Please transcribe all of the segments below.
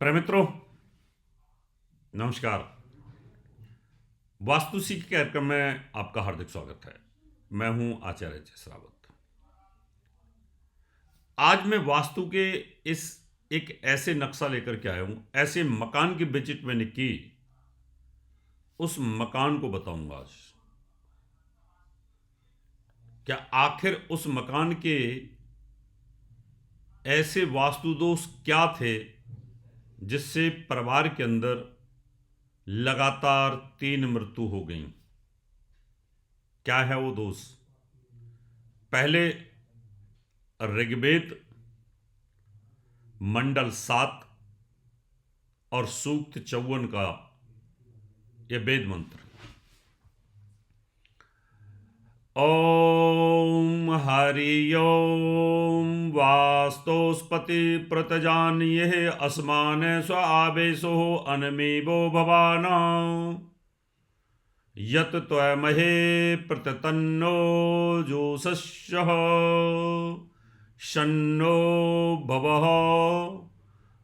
प्रिय मित्रों, नमस्कार। वास्तु सीख के कार्यक्रम में आपका हार्दिक स्वागत है। मैं हूं आचार्य जस रावत। आज मैं वास्तु के इस एक ऐसे नक्शा लेकर के आया हूं, ऐसे मकान की विजिट मैंने की, उस मकान को बताऊंगा आज। क्या आखिर उस मकान के ऐसे वास्तु दोष क्या थे जिससे परिवार के अंदर लगातार 3 मृत्यु हो गई? क्या है वो दोष? पहले ऋग्वेद मंडल 7 और सूक्त 54 का यह वेद मंत्र। ओम हरि ओम वास्तोस्पति प्रतजान्ये अस्मान स्व आवेशो अनमीवो भवाना यत त्वमहे प्रततन्नो जोषस्यः शन्नो भवः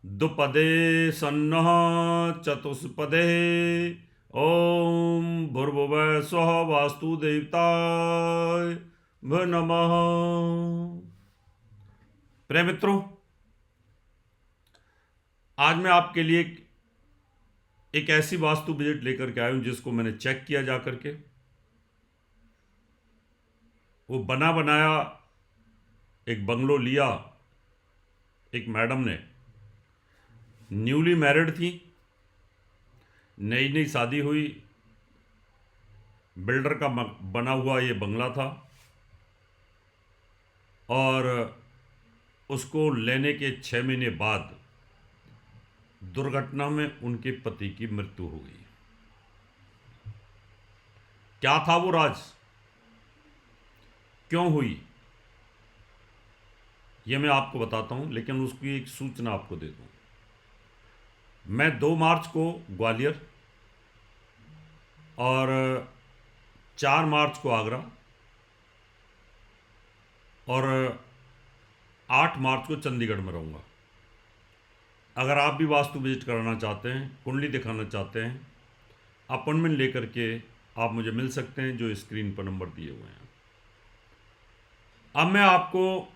दुपदे सन्नः चतुष्पदे ओम भूर्भुवः स्वः वास्तुदेवताय नमः। प्रिय मित्रों, आज मैं आपके लिए एक ऐसी वास्तु विजिट लेकर के आया हूं जिसको मैंने चेक किया जा करके। वो बना बनाया एक बंगलो लिया। एक मैडम ने, न्यूली मैरिड थी, नई नई शादी हुई, बिल्डर का बना हुआ ये बंगला था और उसको लेने के 6 महीने बाद दुर्घटना में उनके पति की मृत्यु हो गई। क्या था वो राज? क्यों हुई? ये मैं आपको बताता हूं, लेकिन उसकी एक सूचना आपको दे दूं। मैं 2 मार्च को ग्वालियर और 4 मार्च को आगरा और 8 मार्च को चंडीगढ़ में रहूँगा। अगर आप भी वास्तु विजिट कराना चाहते हैं, कुंडली दिखाना चाहते हैं, अपॉइंटमेंट लेकर के आप मुझे मिल सकते हैं, जो स्क्रीन पर नंबर दिए हुए हैं। अब मैं आपको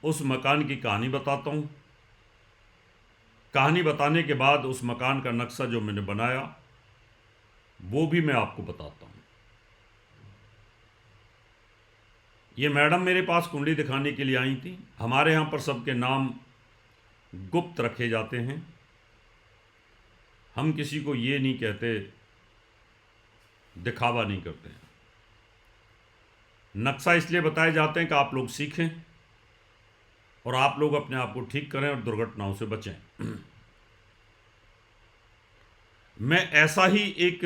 उस मकान की कहानी बताता हूँ। कहानी बताने के बाद उस मकान का नक्शा जो मैंने बनाया वो भी मैं आपको बताता हूँ। ये मैडम मेरे पास कुंडली दिखाने के लिए आई थी। हमारे यहाँ पर सबके नाम गुप्त रखे जाते हैं। हम किसी को ये नहीं कहते, दिखावा नहीं करते हैं। नक्शा इसलिए बताए जाते हैं कि आप लोग सीखें और आप लोग अपने आप को ठीक करें और दुर्घटनाओं से बचें। मैं ऐसा ही एक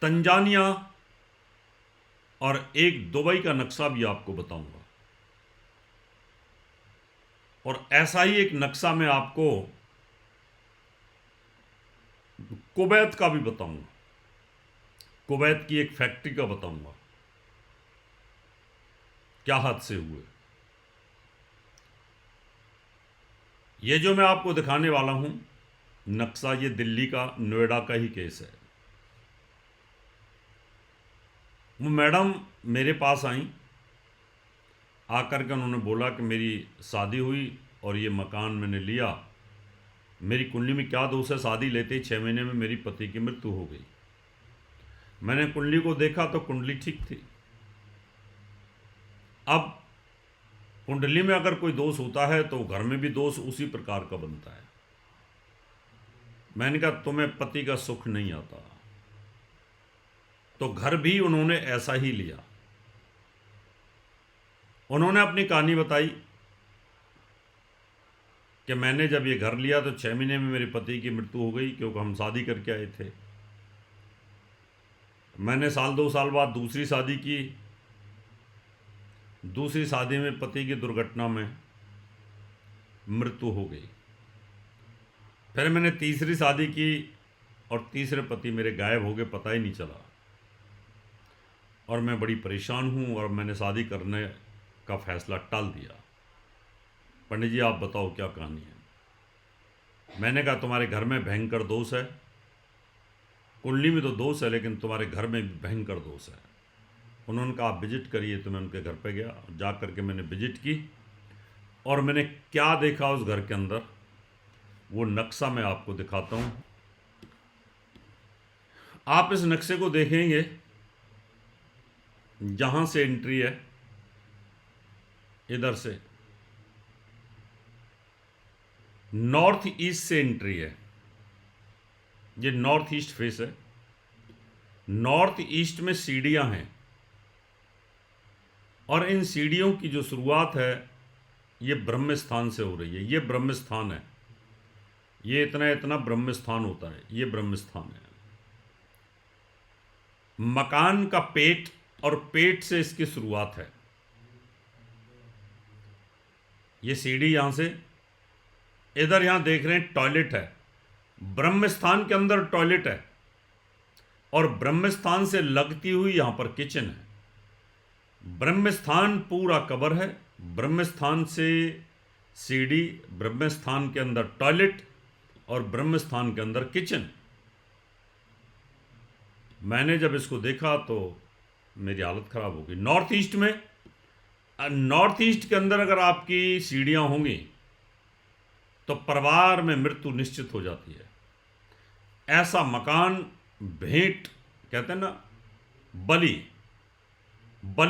तंजानिया और एक दुबई का नक्शा भी आपको बताऊंगा, और ऐसा ही एक नक्शा मैं आपको कुवैत का भी बताऊंगा। कुवैत की एक फैक्ट्री का बताऊंगा, क्या हादसे हुए। ये जो मैं आपको दिखाने वाला हूं नक्शा, ये दिल्ली का, नोएडा का ही केस है। वो मैडम मेरे पास आई, आकर के उन्होंने बोला कि मेरी शादी हुई और ये मकान मैंने लिया, मेरी कुंडली में क्या दोष है? शादी लेते ही 6 महीने में मेरी पति की मृत्यु हो गई। मैंने कुंडली को देखा तो कुंडली ठीक थी। अब कुंडली में अगर कोई दोष होता है तो घर में भी दोष उसी प्रकार का बनता है। मैंने कहा तुम्हें पति का सुख नहीं आता, तो घर भी उन्होंने ऐसा ही लिया। उन्होंने अपनी कहानी बताई कि मैंने जब ये घर लिया तो 6 महीने में मेरे पति की मृत्यु हो गई, क्योंकि हम शादी करके आए थे। मैंने 1-2 साल बाद दूसरी शादी की। दूसरी शादी में पति की दुर्घटना में मृत्यु हो गई। फिर मैंने तीसरी शादी की और तीसरे पति मेरे गायब हो गए, पता ही नहीं चला। और मैं बड़ी परेशान हूँ और मैंने शादी करने का फैसला टाल दिया। पंडित जी आप बताओ क्या कहानी है। मैंने कहा तुम्हारे घर में भयंकर दोष है, कुंडली में तो दोष है लेकिन तुम्हारे घर में भी भयंकर दोष है। उन्होंने कहा आप विजिट करिए, तो मैं उनके घर पे गया। जा करके मैंने विजिट की और मैंने क्या देखा उस घर के अंदर, वो नक्शा मैं आपको दिखाता हूँ। आप इस नक्शे को देखेंगे, जहाँ से एंट्री है इधर से नॉर्थ ईस्ट से एंट्री है, ये नॉर्थ ईस्ट फेस है। नॉर्थ ईस्ट में सीढ़ियां हैं और इन सीढ़ियों की जो शुरुआत है ये ब्रह्म स्थान से हो रही है। ये ब्रह्म स्थान है, ये इतना इतना ब्रह्म स्थान होता है, ये ब्रह्म स्थान है। मकान का पेट और पेट से इसकी शुरुआत है। ये सीढ़ी यहां से इधर, यहां देख रहे हैं टॉयलेट है, ब्रह्म स्थान के अंदर टॉयलेट है और ब्रह्म स्थान से लगती हुई यहां पर किचन है। ब्रह्म स्थान पूरा कवर है, ब्रह्म स्थान से सीढ़ी, ब्रह्म स्थान के अंदर टॉयलेट और ब्रह्म स्थान के अंदर किचन। मैंने जब इसको देखा तो मेरी हालत खराब हो गई। नॉर्थ ईस्ट के अंदर अगर आपकी सीढ़ियां होंगी तो परिवार में मृत्यु निश्चित हो जाती है। ऐसा मकान भेंट कहते हैं ना, बलि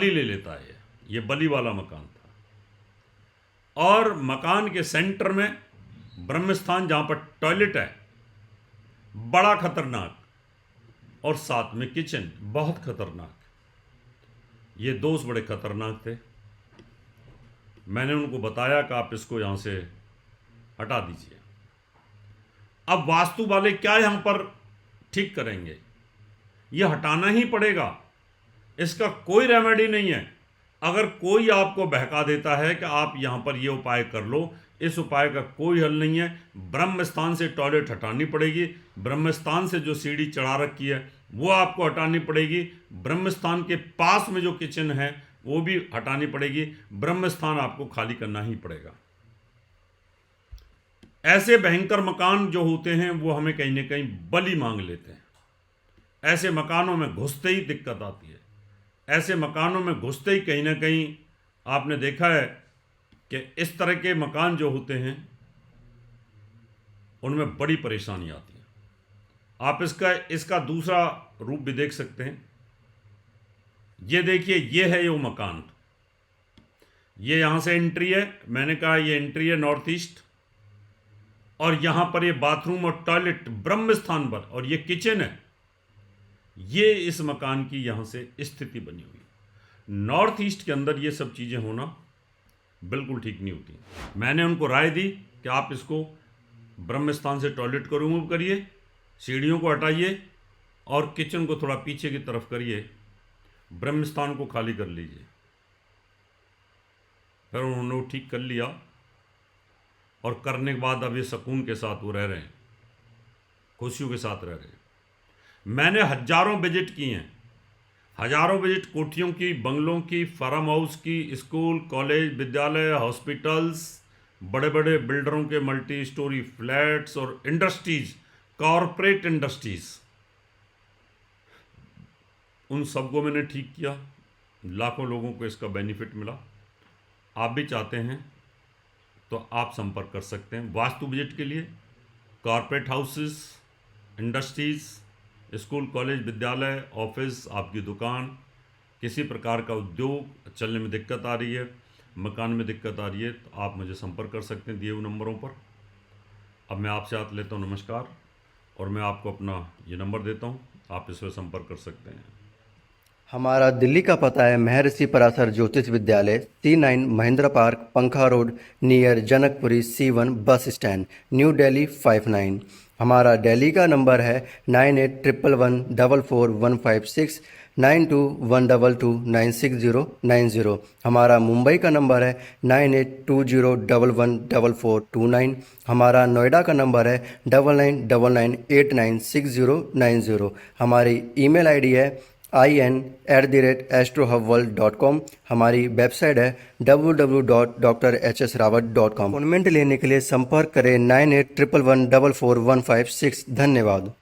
ले लेता है। ये बलि वाला मकान था और मकान के सेंटर में ब्रह्मस्थान जहां पर टॉयलेट है, बड़ा खतरनाक, और साथ में किचन बहुत खतरनाक। ये दोष बड़े खतरनाक थे। मैंने उनको बताया कि आप इसको यहां से हटा दीजिए। अब वास्तु वाले क्या यहां पर ठीक करेंगे, यह हटाना ही पड़ेगा, इसका कोई रेमेडी नहीं है। अगर कोई आपको बहका देता है कि आप यहां पर यह उपाय कर लो, इस उपाय का कोई हल नहीं है। ब्रह्म स्थान से टॉयलेट हटानी पड़ेगी, ब्रह्म स्थान से जो सीढ़ी चढ़ा रखी है वो आपको हटानी पड़ेगी, ब्रह्म स्थान के पास में जो किचन है वो भी हटानी पड़ेगी, ब्रह्म स्थान आपको खाली करना ही पड़ेगा। ऐसे भयंकर मकान जो होते हैं वो हमें कहीं ना कहीं बलि मांग लेते हैं। ऐसे मकानों में घुसते ही दिक्कत आती है। ऐसे मकानों में घुसते ही कहीं ना कहीं आपने देखा है कि इस तरह के मकान जो होते हैं उनमें बड़ी परेशानी आती है। आप इसका दूसरा रूप भी देख सकते हैं। ये देखिए, ये है वो मकान, ये यहां से एंट्री है। मैंने कहा ये एंट्री है नॉर्थ ईस्ट, और यहां पर ये बाथरूम और टॉयलेट ब्रह्म स्थान पर, और ये किचन है। ये इस मकान की यहां से स्थिति बनी हुई है। नॉर्थ ईस्ट के अंदर ये सब चीजें होना बिल्कुल ठीक नहीं होती। मैंने उनको राय दी कि आप इसको ब्रह्म स्थान से टॉयलेट को रिमूव करिए, सीढ़ियों को हटाइए और किचन को थोड़ा पीछे की तरफ करिए, ब्रह्म स्थान को खाली कर लीजिए। फिर उन्होंने वो ठीक कर लिया और करने के बाद अब ये सुकून के साथ वो रह रहे हैं, खुशियों के साथ रह रहे हैं। मैंने हजारों विजिट किए हैं, हजारों विजिट कोठियों की, बंगलों की, फार्म हाउस की, स्कूल, कॉलेज, विद्यालय, हॉस्पिटल्स, बड़े बड़े बिल्डरों के मल्टी स्टोरी फ्लैट्स और इंडस्ट्रीज, कॉरपोरेट इंडस्ट्रीज, उन सबको मैंने ठीक किया। लाखों लोगों को इसका बेनिफिट मिला। आप भी चाहते हैं तो आप संपर्क कर सकते हैं वास्तु विजिट के लिए। Corporate houses, industries, school, college, विद्यालय, ऑफिस, आपकी दुकान, किसी प्रकार का उद्योग चलने में दिक्कत आ रही है, मकान में दिक्कत आ रही है, तो आप मुझे संपर्क कर सकते हैं दिए हुए नंबरों पर। अब मैं आपसे हाथ लेता हूँ, नमस्कार, और मैं आपको अपना ये नंबर देता हूँ, आप इस पर संपर्क कर सकते हैं। हमारा दिल्ली का पता है महर्षि पराशर ज्योतिष विद्यालय, C9 महेंद्र पार्क, पंखा road, near Janakpuri, C1 bus stand, new Delhi 59। हमारा दिल्ली का नंबर है 9811144156, 9212296090। हमारा मुंबई का नंबर है 9820114429। हमारा नोएडा का नंबर है 9999896090। हमारी ईमेल आईडी है in@astrohubworld.com। हमारी वेबसाइट है www.drhsrawat.com। अपॉइंटमेंट लेने के लिए संपर्क करें 9811144156। धन्यवाद।